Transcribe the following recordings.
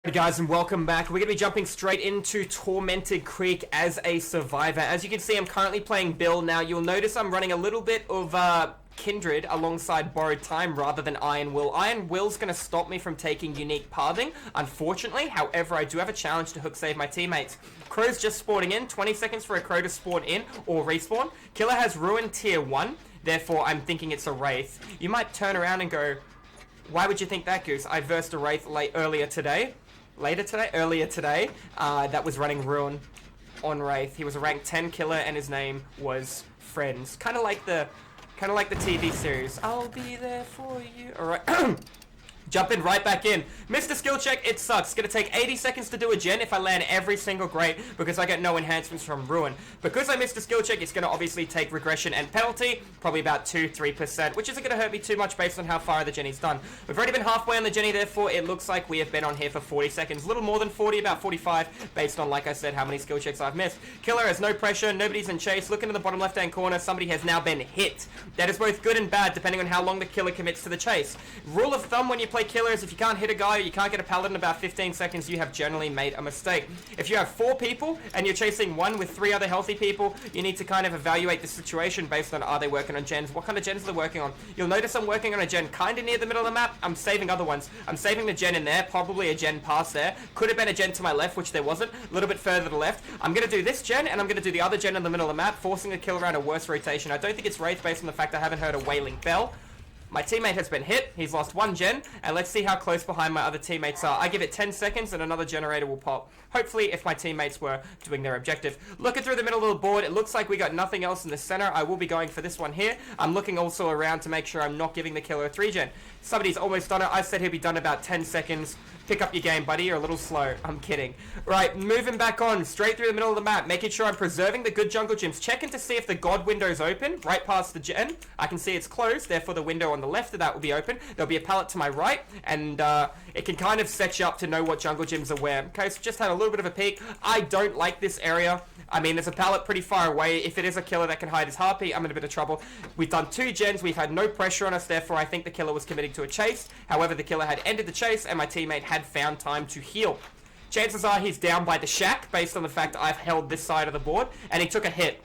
Hey guys, and welcome back. We're going to be jumping straight into Tormented Creek as a survivor. As you can see, I'm currently playing Bill. Now, you'll notice I'm running a little bit of Kindred alongside Borrowed Time rather than Iron Will. Iron Will's going to stop me from taking Unique Pathing, unfortunately. However, I do have a challenge to hook save my teammates. Crow's just spawning in. 20 seconds for a Crow to spawn in or respawn. Killer has Ruin Tier 1. Therefore, I'm thinking it's a Wraith. You might turn around and go, why would you think that, Goose? I versed a Wraith earlier today. That was running Ruin on Wraith. He was a rank 10 killer and his name was Friends. Kind of like the TV series. I'll be there for you. Alright. Jumping right back in. Missed a skill check, it sucks. It's going to take 80 seconds to do a gen if I land every single great because I get no enhancements from Ruin. Because I missed a skill check, it's going to obviously take regression and penalty, probably about 2-3%, which isn't going to hurt me too much based on how far the Jenny's done. We've already been halfway on the Jenny, therefore it looks like we have been on here for 40 seconds. A little more than 40, about 45, based on, like I said, how many skill checks I've missed. Killer has no pressure, nobody's in chase. Looking in the bottom left-hand corner, somebody has now been hit. That is both good and bad, depending on how long the killer commits to the chase. Rule of thumb when you play killer is if you can't hit a guy or you can't get a pallet in about 15 seconds, you have generally made a mistake. If you have 4 people and you're chasing one with 3 other healthy people, you need to kind of evaluate the situation based on are they working on gens, what kind of gens are they working on. You'll notice I'm working on a gen kind of near the middle of the map. I'm saving other ones. I'm saving the gen in there, probably a gen past there. Could have been a gen to my left, which there wasn't. A little bit further to the left. I'm going to do this gen and I'm going to do the other gen in the middle of the map, forcing the kill around a worse rotation. I don't think it's Wraith based on the fact I haven't heard a Wailing Bell. My teammate has been hit, he's lost 1 gen, and let's see how close behind my other teammates are. I give it 10 seconds and another generator will pop. Hopefully, if my teammates were doing their objective. Looking through the middle of the board, it looks like we got nothing else in the center. I will be going for this one here. I'm looking also around to make sure I'm not giving the killer a 3 gen. Somebody's almost done it. I said he'll be done in about 10 seconds. Pick up your game, buddy. You're a little slow. I'm kidding. Right, moving back on, straight through the middle of the map, making sure I'm preserving the good jungle gyms. Checking to see if the God window's open, right past the gen. I can see it's closed, therefore the window on the left of that will be open. There'll be a pallet to my right, and it can kind of set you up to know what jungle gyms are where. Okay, so just had a little bit of a peek. I don't like this area. I mean, there's a pallet pretty far away. If it is a killer that can hide his heartbeat, I'm in a bit of trouble. We've done 2 gens. We've had no pressure on us. Therefore, I think the killer was committing to a chase. However, the killer had ended the chase, and my teammate had found time to heal. Chances are he's down by the shack, based on the fact I've held this side of the board, and he took a hit.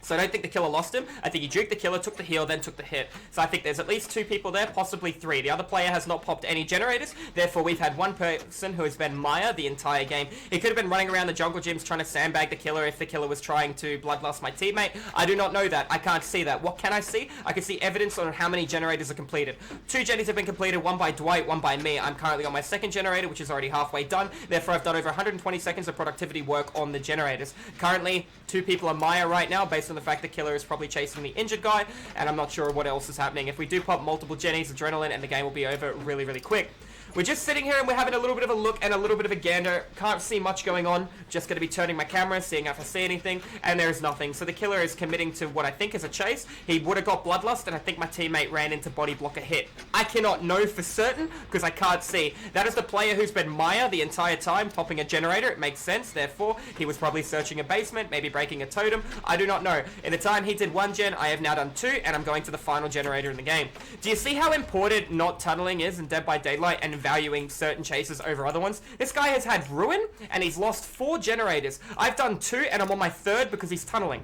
So I don't think the killer lost him. I think he juked the killer, took the heal, then took the hit. So I think there's at least 2 people there, possibly 3. The other player has not popped any generators. Therefore, we've had 1 person who has been Maya the entire game. He could have been running around the jungle gyms trying to sandbag the killer if the killer was trying to bloodlust my teammate. I do not know that. I can't see that. What can I see? I can see evidence on how many generators are completed. 2 jennies have been completed, 1 by Dwight, 1 by me. I'm currently on my 2nd generator, which is already halfway done. Therefore, I've done over 120 seconds of productivity work on the generators. Currently, 2 people are Maya right now, based on the fact the killer is probably chasing the injured guy, and I'm not sure what else is happening. If we do pop multiple jennies, adrenaline, and the game will be over really, really quick. We're just sitting here and we're having a little bit of a look and a little bit of a gander. Can't see much going on. Just going to be turning my camera, seeing if I see anything, and there's nothing. So the killer is committing to what I think is a chase. He would have got bloodlust, and I think my teammate ran into body block a hit. I cannot know for certain because I can't see. That is the player who's been Maya the entire time, popping a generator. It makes sense. Therefore, he was probably searching a basement, maybe breaking a totem. I do not know. In the time he did 1 gen, I have now done 2, and I'm going to the final generator in the game. Do you see how important not tunneling is in Dead by Daylight and valuing certain chases over other ones? This guy has had Ruin, and he's lost 4 generators. I've done 2, and I'm on my 3rd because he's tunneling.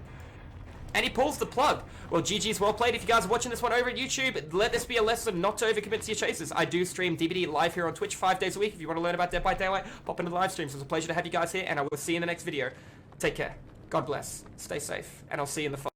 And he pulls the plug. Well, GG's well played. If you guys are watching this one over at YouTube, let this be a lesson not to overcommit to your chases. I do stream DVD live here on Twitch 5 days a week. If you want to learn about Dead by Daylight, pop into the live streams. It's a pleasure to have you guys here, and I will see you in the next video. Take care. God bless. Stay safe, and I'll see you in the